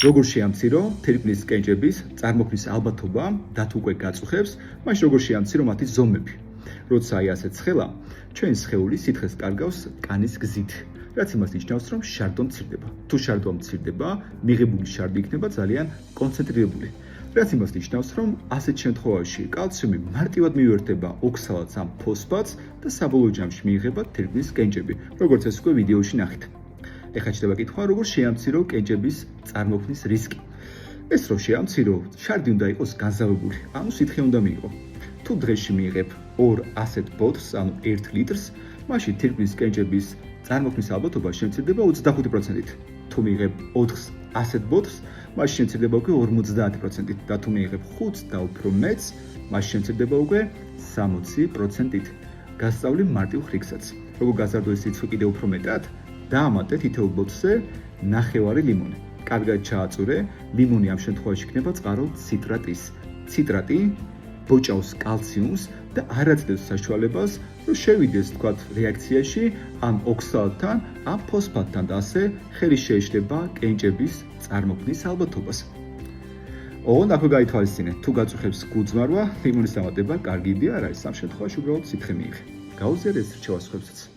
როგორ შეამცირო თერმის კენჭების წარმოქმნის ალბათობა და თუ უკვე გაწუხებს, მაშინ როგორ შეამცირო მათი ზომები. როცა აი ასე ცხელა, ჩვენ სხეული სითხეს კარგავს კანის გზით, რაც იმას ნიშნავს, რომ შარდო მცირდება. თუ შარდო მცირდება, მიღებული შარდო იქნება ძალიან კონცენტრირებული. რაც იმას ნიშნავს, რომ ასეთ შემთხვევაში კალციუმი მარტივად მიუერთდება ოქსალატს ან ფოსფატს და საბოლოო ჯამში მიიღება თერმის კენჭები, როგორც ეს უკვე ვიდეოში ნახეთ. ეხლა ჩდება კითხვა, როგორ შეამცირო კენჭების წარმოქმნის რისკი. ეს რომ შეამცირო, შარდი უნდა იყოს განზავებული, ანუ სითხე უნდა მიიღო. თუ დღეში მიიღებ 2 ასეთ ბოთლს, ანუ 1 ლიტრს, მაშინ თერმის კენჭების წარმოქმნის ალბათობა შემცირდება 25%-ით. თუ მიიღებ 4 ასეთ ბოთლს, მაშინ შემცირდება უკვე 50%-ით და თუ მიიღებ 5 და უფრო მეტს, მაშინ შემცირდება უკვე 60%-ით. გასწავლი მარტივ ხრიქსაც. როგორ გაზარდო ეს რიცხვი კიდევ უფრო მეტად? დაამატე თითოეულ ბოთლზე ნახევარი ლიმონი. კარგად ჩააწურე, ლიმონი ამ შემთხვევაში იქნება წყარო ციტრატის. ციტრატი ბოჭავს კალციუმს და არ აძლევს საშუალებას, რომ შევიდეს თქვათ რეაქციაში ამ ოქსალატთან, ამ ფოსფატთან და ასე ხელი შეეშლება კენჭების წარმოქმნის ალბათობას. ოღონდ აქვე გაითვალისწინე, თუ გაწუხებს გუძმარვა, ლიმონის დამატება კარგი იდეა არ არის. ამ შემთხვევაში უბრალოდ სითხე მიიღე. გაუზიარეს რჩევას სხვებსაც.